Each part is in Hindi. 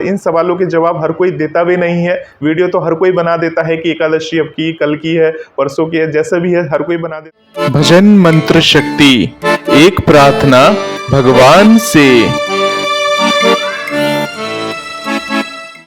इन सवालों के जवाब हर कोई देता भी नहीं है। वीडियो तो हर कोई बना देता है कि एकादशी अब की, कल की है, परसों की है, जैसा भी है हर कोई बना देता है। भजन मंत्र शक्ति, एक प्रार्थना भगवान से।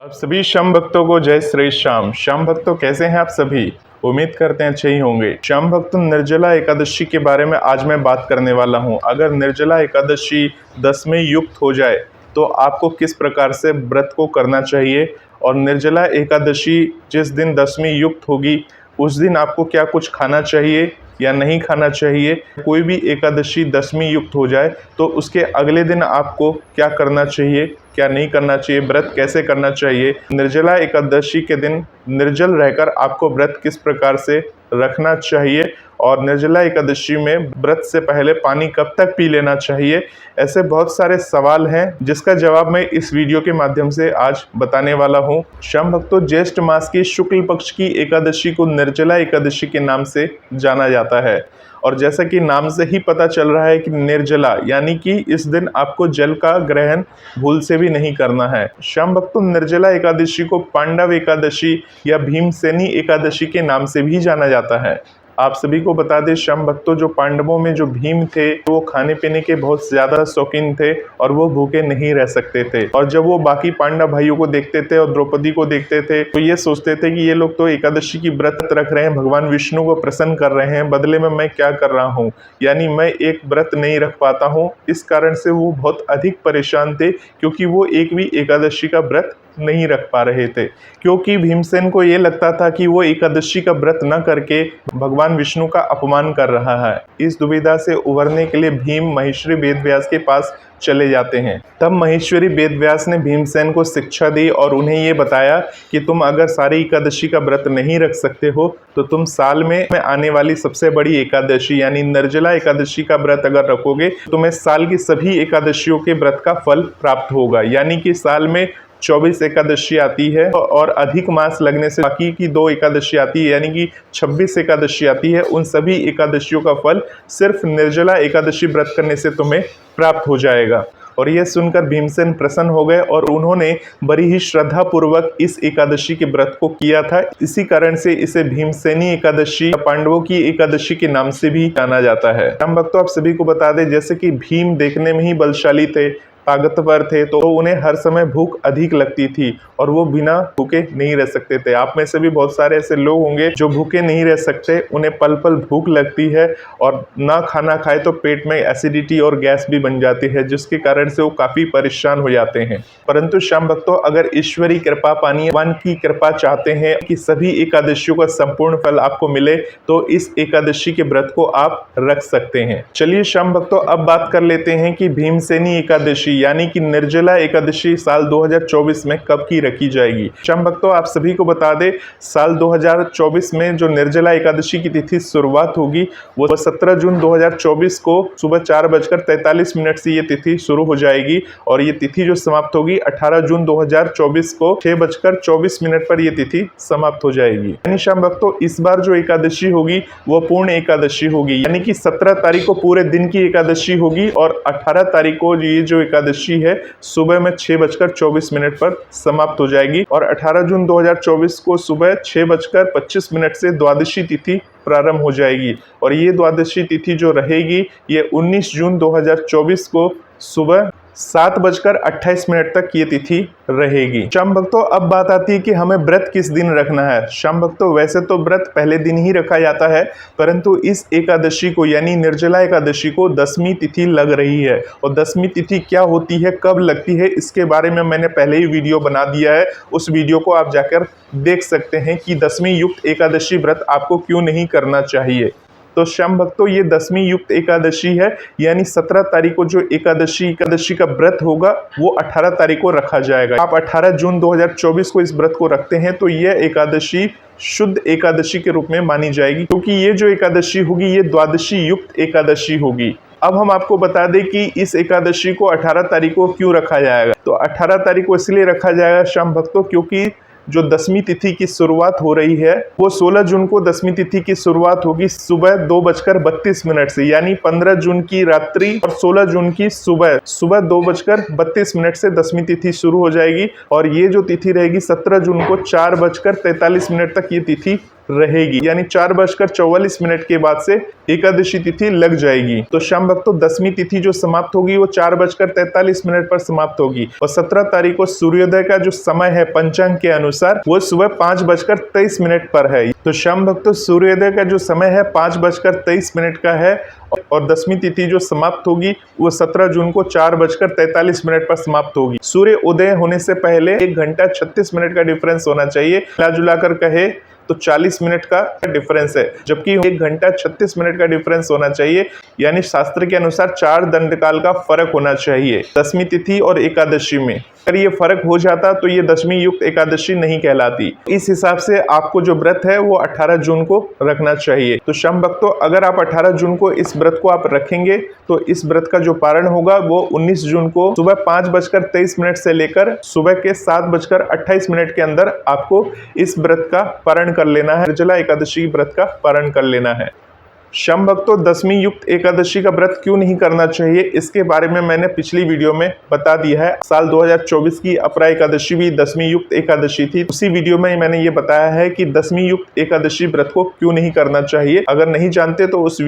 अब सभी श्याम भक्तों को जय श्री श्याम। श्याम भक्तों कैसे हैं आप सभी? उम्मीद करते हैं अच्छे ही होंगे। श्याम भक्तों, निर्जला एकादशी के बारे में आज मैं बात करने वाला हूं। अगर निर्जला एकादशी 10वें युक्त हो जाए तो आपको किस प्रकार से व्रत को करना चाहिए, और निर्जला एकादशी जिस दिन 10वीं युक्त होगी उस दिन आपको क्या कुछ खाना चाहिए या नहीं खाना चाहिए। कोई भी एकादशी 10वीं युक्त हो जाए तो उसके अगले दिन आपको क्या करना चाहिए, क्या नहीं करना चाहिए, व्रत कैसे करना चाहिए। निर्जला एकादशी के दिन निर्जल रहकर आपको व्रत किस प्रकार से रखना चाहिए, और निर्जला एकादशी में व्रत से पहले पानी कब तक पी लेना चाहिए। ऐसे बहुत सारे सवाल हैं जिसका जवाब मैं इस वीडियो के माध्यम से आज बताने वाला हूं। श्याम भक्तों, ज्येष्ठ मास की शुक्ल पक्ष की एकादशी को निर्जला एकादशी के नाम से जाना जाता है, और जैसा कि नाम से ही पता चल रहा है कि निर्जला यानी कि इस दिन आपको जल का ग्रहण भूल से भी नहीं करना है। श्याम भक्तों, निर्जला एकादशी को पांडव एकादशी या भीमसेनी एकादशी के नाम से भी जाना जाता है। आप सभी को बता दें श्याम भक्तों, जो पांडवों में जो भीम थे वो खाने पीने के बहुत ज्यादा शौकीन थे और वो भूखे नहीं रह सकते थे। और जब वो बाकी पांडव भाइयों को देखते थे और द्रौपदी को देखते थे तो ये सोचते थे कि ये लोग तो एकादशी की व्रत रख रहे हैं, भगवान विष्णु को प्रसन्न कर रहे हैं, बदले में मैं क्या कर रहा हूँ, यानी मैं एक व्रत नहीं रख पाता हूँ। इस कारण से वो बहुत अधिक परेशान थे क्योंकि वो एक भी एकादशी का व्रत नहीं रख पा रहे थे, क्योंकि भीमसेन को ये लगता था कि वो एकादशी का व्रत न करके भगवान विष्णु का अपमान कर रहा है। इस दुविधा से उभरने के लिए भीम महेश्वरी वेदव्यास के पास चले जाते हैं। तब महेश्वरी वेदव्यास ने भीमसेन को शिक्षा दी और उन्हें ये बताया कि तुम अगर सारी एकादशी का व्रत नहीं रख सकते हो तो तुम साल में आने वाली सबसे बड़ी एकादशी यानी निर्जला एकादशी का व्रत अगर रखोगे तो तुम्हें साल की सभी एकादशियों के व्रत का फल प्राप्त होगा। यानी कि साल में 24 एकादशी आती है और अधिक मास लगने से बाकी की 2 एकादशी आती है, यानी कि 26 एकादशी आती है। उन सभी एकादशियों का फल सिर्फ निर्जला एकादशी व्रत करने से तुम्हें प्राप्त हो जाएगा। और यह सुनकर भीमसेन प्रसन्न हो गए और उन्होंने बड़ी ही श्रद्धा पूर्वक इस एकादशी के व्रत को किया था। इसी कारण से इसे भीमसेनी एकादशी, पांडवों की एकादशी के नाम से भी जाना जाता है। हम भक्तों, आप सभी को बता दें, जैसे कि भीम देखने में ही बलशाली थे, ताकतवर थे, तो उन्हें हर समय भूख अधिक लगती थी और वो बिना भूखे नहीं रह सकते थे। आप में से भी बहुत सारे ऐसे लोग होंगे जो भूखे नहीं रह सकते, उन्हें पल पल भूख लगती है और ना खाना खाए तो पेट में एसिडिटी और गैस भी बन जाती है, जिसके कारण से वो काफी परेशान हो जाते हैं। परंतु श्याम भक्तों, अगर ईश्वरी कृपा पानी, भगवान की कृपा चाहते हैं कि सभी एकादशियों का संपूर्ण फल आपको मिले, तो इस एकादशी के व्रत को आप रख सकते हैं। चलिए श्याम भक्तों, अब बात कर लेते हैं कि भीमसेनी एकादशी यानी कि निर्जला एकादशी साल 2024 में कब की रखी जाएगी। श्याम भक्तों, आप सभी को बता दें, साल 2024 में जो निर्जला एकादशी की तिथि शुरुआत होगी वो 17 जून 2024 को सुबह 4:43 से ये तिथि शुरू हो जाएगी, और ये तिथि जो समाप्त होगी 18 जून 2024 को 6:24 पर ये तिथि समाप्त हो जाएगी। यानी श्याम भक्तों, इस बार जो एकादशी होगी वो पूर्ण एकादशी होगी, यानी कि 17 तारीख को पूरे दिन की एकादशी होगी और 18 तारीख को ये जो एकादशी है सुबह में 6:24 पर समाप्त हो जाएगी, और 18 जून 2024 को सुबह 6:25 से द्वादशी तिथि प्रारंभ हो जाएगी। और ये द्वादशी तिथि जो रहेगी ये 19 जून 2024 को सुबह 7:28 तक ये तिथि रहेगी। श्याम भक्तों, अब बात आती है कि हमें व्रत किस दिन रखना है। श्याम भक्तों, वैसे तो व्रत पहले दिन ही रखा जाता है, परंतु इस एकादशी को यानी निर्जला एकादशी को 10वीं तिथि लग रही है, और 10वीं तिथि क्या होती है, कब लगती है, इसके बारे में मैंने पहले ही वीडियो बना दिया है। उस वीडियो को आप जाकर देख सकते हैं कि 10वीं युक्त एकादशी व्रत आपको क्यों नहीं करना चाहिए। तो श्याम भक्तों, ये 10वीं युक्त एकादशी है, यानी 17 तारीख को जो एकादशी का व्रत होगा वो 18 तारीख को रखा जाएगा। आप 18 जून 2024 को इस व्रत को रखते हैं तो यह एकादशी शुद्ध एकादशी के रूप में मानी जाएगी, क्योंकि ये जो एकादशी होगी ये द्वादशी युक्त एकादशी होगी। अब हम आपको बता दें कि इस एकादशी को 18 तारीख को क्यों रखा जाएगा। तो 18 तारीख को इसलिए रखा जाएगा श्याम भक्तों, क्योंकि जो 10वीं तिथि की शुरुआत हो रही है वो 16 जून को 10वीं तिथि की शुरुआत होगी सुबह 2:32 से, यानी 15 जून की रात्रि और 16 जून की सुबह 2:32 से 10वीं तिथि शुरू हो जाएगी। और ये जो तिथि रहेगी 17 जून को 4:43 तक ये तिथि रहेगी, यानी 4:44 के बाद से एकादशी तिथि लग जाएगी। तो श्याम भक्तों 10वीं तिथि जो समाप्त होगी वो 4:43 पर समाप्त होगी और 17 तारीख को सूर्योदय का जो समय है पंचांग के अनुसार वो सुबह 5:23 पर है। तो श्याम भक्तों सूर्योदय का जो समय है 5:23 का है और 10वीं तिथि जो समाप्त होगी वो 17 जून को 4:43 पर समाप्त होगी। सूर्य उदय होने से पहले 1 घंटा 36 मिनट का डिफरेंस होना चाहिए। मिला जुला कर कहे तो 40 मिनट का डिफरेंस है, जबकि 1 घंटा 36 मिनट का डिफरेंस होना चाहिए, यानी शास्त्र के अनुसार 4 दंडकाल का फर्क होना चाहिए 10वीं तिथि और एकादशी में। अगर ये फर्क हो जाता तो ये 10वीं युक्त एकादशी नहीं कहलाती। इस हिसाब से आपको जो व्रत है वो 18 जून को रखना चाहिए। तो श्याम भक्तों अगर आप 18 जून को इस व्रत को आप रखेंगे तो इस व्रत का जो पारण होगा वो 19 जून को सुबह 5:23 से लेकर सुबह के 7:28 के अंदर आपको इस व्रत का पारण कर लेना है, निर्जला एकादशी व्रत का पारण कर लेना है। श्याम भक्तों 10वीं युक्त एकादशी का व्रत क्यों नहीं करना चाहिए इसके बारे में मैंने पिछली वीडियो में बता दिया है। साल 2024 की अपरा एकादशी भी 10वीं युक्त एकादशी थी। उसी वीडियो में मैंने ये बताया है कि 10वीं युक्त एकादशी व्रत को क्यों नहीं करना चाहिए। अगर नहीं जानते तो इस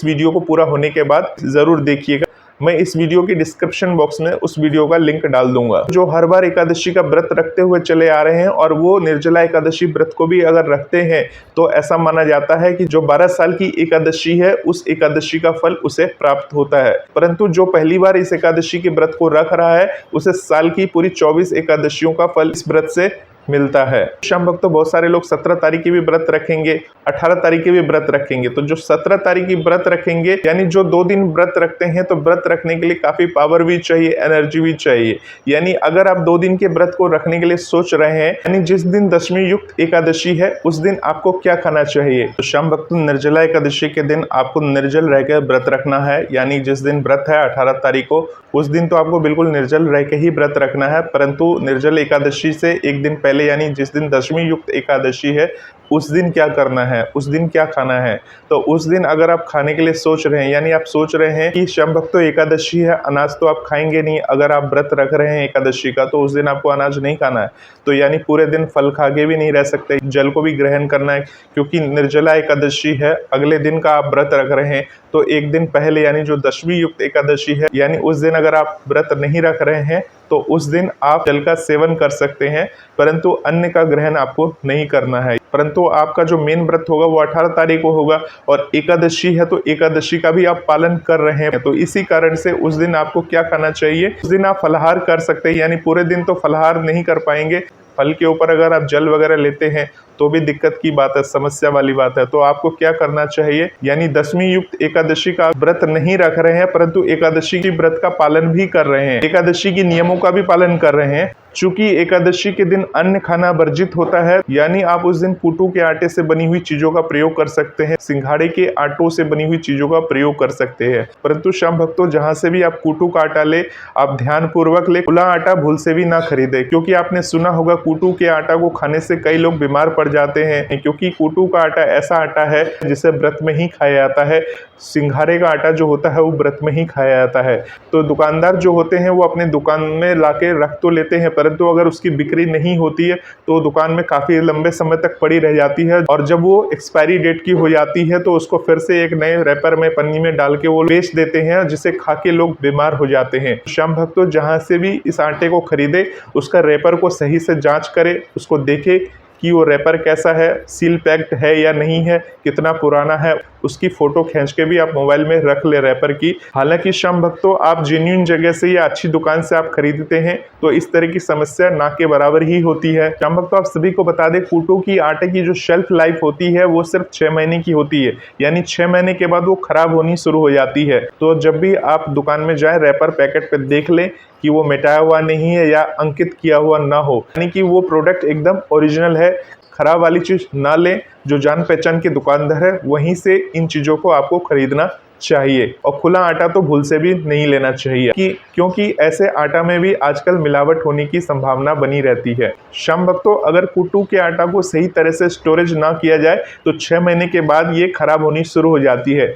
वीडियो को पूरा होने के बाद जरूर देखिएगा। मैं इस वीडियो की डिस्क्रिप्शन बॉक्स में उस वीडियो का लिंक डाल दूंगा। जो हर बार एकादशी का व्रत रखते हुए चले आ रहे हैं और वो निर्जला एकादशी व्रत को भी अगर रखते हैं तो ऐसा माना जाता है कि जो 12 साल की एकादशी है उस एकादशी का फल उसे प्राप्त होता है। परंतु जो पहली बार इस एकादशी के व्रत को रख रहा है उसे साल की पूरी 24 एकादशियों का फल इस व्रत से मिलता है। श्याम भक्तों बहुत सारे लोग 17 तारीख की भी व्रत रखेंगे, 18 तारीख की भी व्रत रखेंगे। तो जो 17 तारीख की व्रत रखेंगे यानी जो 2 दिन व्रत रखते हैं तो व्रत रखने के लिए काफी पावर भी चाहिए, एनर्जी भी चाहिए। यानी अगर आप 2 दिन के व्रत को रखने के लिए सोच रहे हैं, यानी जिस दिन 10वीं युक्त एकादशी है उस दिन आपको क्या खाना चाहिए। तो श्याम भक्तों निर्जला एकादशी के दिन आपको निर्जल रहकर व्रत रखना है। यानी जिस दिन व्रत है 18 तारीख को उस दिन तो आपको बिल्कुल निर्जल रह के ही व्रत रखना है, परंतु निर्जल एकादशी से एक दिन पहले यानी जिस दिन 10वीं युक्त एकादशी है उस दिन क्या करना है, उस दिन क्या खाना है। तो उस दिन अगर आप खाने के लिए सोच रहे हैं, यानी आप सोच रहे हैं कि श्याम भक्तों एकादशी है अनाज तो आप खाएंगे नहीं, अगर आप व्रत रख रहे हैं एकादशी का तो उस दिन आपको अनाज नहीं खाना है। तो यानी पूरे दिन फल खा के भी नहीं रह सकते, जल को भी ग्रहण करना है क्योंकि निर्जला एकादशी है। अगले दिन का आप व्रत रख रहे हैं तो एक दिन पहले यानी जो 10वीं युक्त एकादशी है यानी उस दिन अगर आप व्रत नहीं रख रहे हैं तो उस दिन आप जल का सेवन कर सकते हैं, परंतु अन्न का ग्रहण आपको नहीं करना है। परंतु आपका जो मेन व्रत होगा वो 18 तारीख को होगा और एकादशी है तो एकादशी का भी आप पालन कर रहे हैं। तो इसी कारण से उस दिन आपको क्या खाना चाहिए, उस दिन आप फलाहार कर सकते हैं। यानी पूरे दिन तो फलाहार नहीं कर पाएंगे, फल के ऊपर अगर आप जल वगैरह लेते हैं तो भी दिक्कत की बात है, समस्या वाली बात है। तो आपको क्या करना चाहिए, यानी 10वीं युक्त एकादशी का व्रत नहीं रख रहे हैं परंतु एकादशी की व्रत का पालन भी कर रहे हैं, एकादशी की नियमों का भी पालन कर रहे हैं। चूंकि एकादशी के दिन अन्न खाना वर्जित होता है, यानी आप उस दिन कूटू के आटे से बनी हुई चीजों का प्रयोग कर सकते हैं, सिंघाड़े के आटों से बनी हुई चीजों का प्रयोग कर सकते हैं। परंतु श्याम भक्तों जहां से भी आप कूटू का आटा ले आप ध्यान पूर्वक ले, खुला आटा भूल से भी ना खरीदे, क्योंकि आपने सुना होगा कूटू के आटा को खाने से कई लोग बीमार पड़ जाते हैं, क्योंकि कूटू का आटा ऐसा आटा है जिसे व्रत में ही खाया जाता है। सिंघाड़े का आटा जो होता है वो व्रत में ही खाया जाता है। तो दुकानदार जो होते हैं वो अपने दुकान में लाके रख तो लेते हैं, परंतु अगर उसकी बिक्री नहीं होती है तो दुकान में काफी लंबे समय तक पड़ी रह जाती है और जब वो एक्सपायरी डेट की हो जाती है तो उसको फिर से एक नए रैपर में पन्नी में डाल के वो बेच देते हैं, जिसे खा के लोग बीमार हो जाते हैं। श्याम भक्तों जहां से भी इस आटे को खरीदे उसका रैपर को सही से जांच करे, उसको देखे कि वो रैपर कैसा है, सील पैक्ड है या नहीं है, कितना पुराना है, उसकी फोटो खींच के भी आप मोबाइल में रख ले रैपर की। हालांकि श्याम भक्तों आप जेन्युइन जगह से या अच्छी दुकान से आप खरीदते हैं तो इस तरह की समस्या ना के बराबर ही होती है। श्याम भक्तों आप सभी को बता दें कूटू की आटे की जो शेल्फ लाइफ होती है वो सिर्फ 6 महीने की होती है, यानी 6 महीने के बाद वो खराब होनी शुरू हो जाती है। तो जब भी आप दुकान में जाए रैपर पैकेट पे देख लें कि वो मिटाया हुआ नहीं है या अंकित किया हुआ ना हो, यानी कि वो प्रोडक्ट एकदम ओरिजिनल है। खराब वाली चीज ना लें, जो जान पहचान के दुकानदार है वहीं से इन चीजों को आपको खरीदना चाहिए और खुला आटा तो भूल से भी नहीं लेना चाहिए क्योंकि ऐसे आटा में भी आजकल मिलावट होने की संभावना बनी रहती है। श्याम भक्तों, अगर कुट्टू के आटा को सही तरह से स्टोरेज ना किया जाए तो 6 महीने के बाद ये खराब होनी शुरू हो जाती है।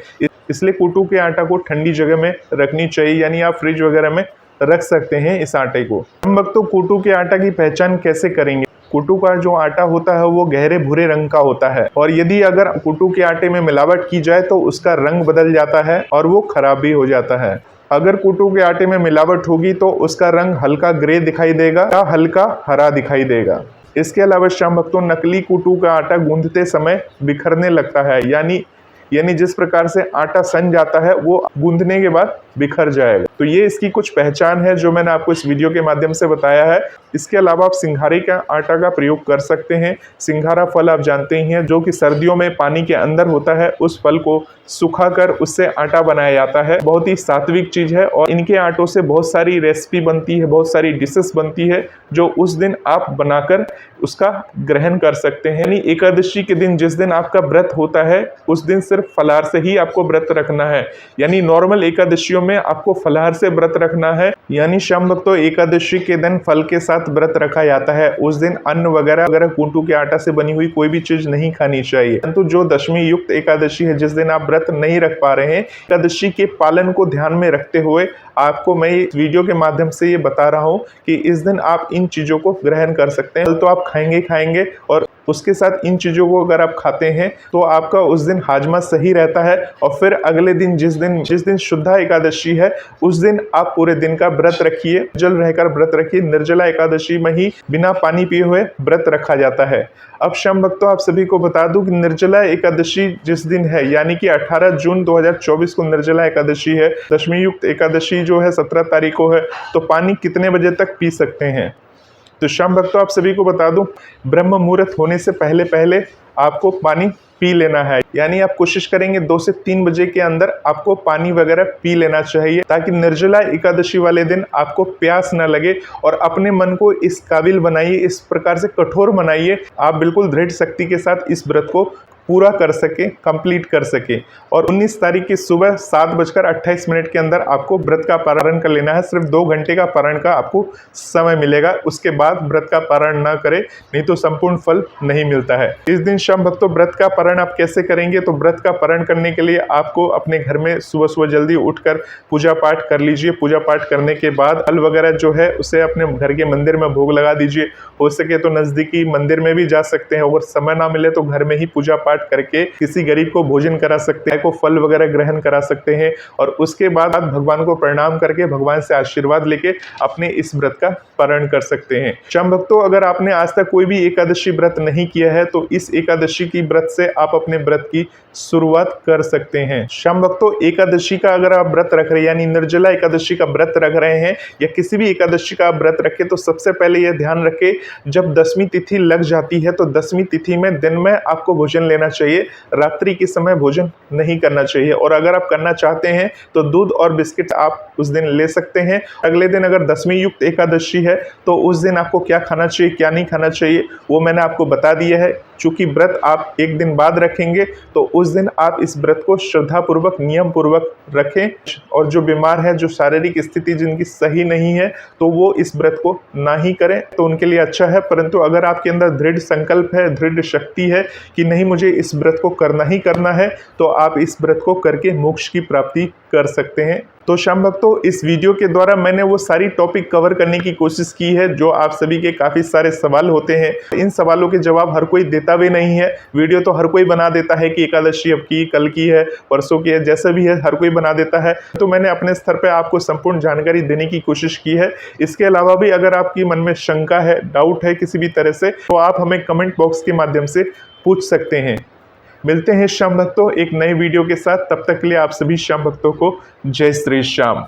इसलिए कुट्टू के आटा को ठंडी जगह में रखनी चाहिए, यानी आप फ्रिज वगैरह में रख सकते हैं इस आटे को। हम भक्तों कुट्टू के आटा की पहचान कैसे करेंगे? कुट्टू का जो आटा होता है वो गहरे भूरे रंग का होता है और यदि अगर कुट्टू के आटे में मिलावट की जाए तो उसका रंग बदल जाता है और वो खराब भी हो जाता है। अगर कुट्टू के आटे में मिलावट होगी तो उसका रंग हल्का ग्रे दिखाई देगा या हल्का हरा दिखाई देगा। इसके अलावा श्याम भक्तों, नकली कुट्टू का आटा गूंथते समय बिखरने लगता है, यानी जिस प्रकार से आटा सन जाता है वो गूंथने के बाद बिखर जाएगा। तो ये इसकी कुछ पहचान है जो मैंने आपको इस वीडियो के माध्यम से बताया है। इसके अलावा आप सिंघारे का आटा का प्रयोग कर सकते हैं। सिंघारा फल आप जानते ही हैं, जो कि सर्दियों में पानी के अंदर होता है। उस फल को सुखाकर उससे आटा बनाया जाता है। बहुत ही सात्विक चीज है और इनके आटों से बहुत सारी रेसिपी बनती है, बहुत सारी डिशेस बनती है जो उस दिन आप बनाकर उसका ग्रहण कर सकते हैं। यानी एकादशी के दिन, जिस दिन आपका व्रत होता है, उस दिन सिर्फ फलाहार से ही आपको व्रत रखना है। यानी नॉर्मल एकादशियों में आपको फलाहार से व्रत रखना है। यानी श्याम भक्तों, एकादशी के दिन फल के साथ व्रत रखा जाता है। उस दिन अन्न वगैरह कुट्टू के आटा से बनी हुई कोई भी चीज नहीं खानी चाहिए। परंतु जो दशमी युक्त एकादशी है, जिस दिन आप व्रत नहीं रख पा रहे हैं, एकादशी के पालन को ध्यान में रखते हुए आपको मैं इस वीडियो के माध्यम से ये बता रहा हूँ कि इस दिन आप इन चीजों को ग्रहण कर सकते हैं। तो आप खाएंगे और उसके साथ इन चीजों को अगर आप खाते हैं तो आपका उस दिन हाजमा सही रहता है और फिर अगले दिन जिस दिन शुद्धा एकादशी है, उस दिन आप पूरे दिन का व्रत रखिए, निर्जल रहकर व्रत रखिए। निर्जला एकादशी में ही बिना पानी पिए हुए व्रत रखा जाता है। अब श्याम भक्तों, आप सभी को बता दूं कि निर्जला एकादशी जिस दिन है, यानी कि 18 जून 2024 को निर्जला एकादशी है। दशमी युक्त एकादशी जो है 17 तारीख को है। तो पानी कितने बजे तक पी सकते हैं? तो श्याम भक्तों, आप सभी को बता दूं, ब्रह्म मुहूर्त होने से पहले आपको पानी पी लेना है। यानी आप कोशिश करेंगे 2 से 3 बजे के अंदर आपको पानी वगैरह पी लेना चाहिए, ताकि निर्जला एकादशी वाले दिन आपको प्यास न लगे। और अपने मन को इस काबिल बनाइए, इस प्रकार से कठोर बनाइए, आप बिल्कुल दृढ़ शक्ति के साथ इस व्रत को पूरा कर सके, कंप्लीट कर सके। और 19 तारीख की सुबह 7:28 के अंदर आपको व्रत का पारण कर लेना है। सिर्फ 2 घंटे का पारण का आपको समय मिलेगा। उसके बाद व्रत का पारण ना करें, नहीं तो संपूर्ण फल नहीं मिलता है। इस दिन श्याम भक्तों, व्रत का पारण आप कैसे करेंगे? तो व्रत का पारण करने के लिए आपको अपने घर में सुबह जल्दी उठकर पूजा पाठ कर लीजिए। पूजा पाठ करने के बाद फल वगैरह जो है उसे अपने घर के मंदिर में भोग लगा दीजिए। हो सके तो नजदीकी मंदिर में भी जा सकते हैं। अगर समय ना मिले तो घर में ही पूजा पाठ करके किसी गरीब को भोजन करा सकते हैं, को फल वगैरह ग्रहण करा सकते हैं। और उसके बाद भगवान को प्रणाम करके भगवान से आशीर्वाद लेके अपने इस व्रत का पारण कर सकते हैं। श्याम भक्तों, अगर आपने आज तक कोई भी एकादशी व्रत नहीं किया है तो इस एकादशी की व्रत से आप अपने व्रत की शुरुआत कर सकते हैं। श्याम भक्तों, एकादशी का अगर आप व्रत रख रहे हैं, यानी निर्जला एकादशी का व्रत रख रहे हैं या किसी भी एकादशी का आप व्रत रखें, तो सबसे पहले यह ध्यान रखें, जब 10वीं तिथि लग जाती है तो 10वीं तिथि में दिन में आपको भोजन लेना चाहिए। रात्रि के समय भोजन नहीं करना चाहिए। और अगर आप करना चाहते हैं तो दूध और बिस्किट आप उस दिन ले सकते हैं। अगले दिन अगर 10वीं युक्त एकादशी है तो उस दिन आपको क्या खाना चाहिए, क्या नहीं खाना चाहिए, वो मैंने आपको बता दिया है। चूंकि व्रत आप एक दिन बाद रखेंगे तो उस दिन आप इस व्रत को श्रद्धा पूर्वक, नियम पूर्वक रखें। और जो बीमार है, जो शारीरिक स्थिति जिनकी सही नहीं है, तो वो इस व्रत को ना ही करें तो उनके लिए अच्छा है। परंतु अगर आपके अंदर दृढ़ संकल्प है, दृढ़ शक्ति है कि नहीं मुझे इस व्रत को करना ही करना है, तो आप इस व्रत को करके मोक्ष की प्राप्ति कर सकते हैं। तो श्याम भक्तों, इस वीडियो के द्वारा मैंने वो सारी टॉपिक कवर करने की कोशिश की है जो आप सभी के काफी सारे सवाल होते हैं। इन सवालों के जवाब हर कोई देता भी नहीं है। वीडियो तो हर कोई बना देता है कि एकादशी अब की, कल की है, परसों की है, जैसा भी है हर कोई बना देता है। तो मैंने अपने स्तर पर आपको संपूर्ण जानकारी देने की कोशिश की है। इसके अलावा भी अगर आपकी मन में शंका है, डाउट है किसी भी तरह से, तो आप हमें कमेंट बॉक्स के माध्यम से पूछ सकते हैं। मिलते हैं श्याम भक्तों एक नए वीडियो के साथ। तब तक के लिए आप सभी श्याम भक्तों को जय श्री श्याम।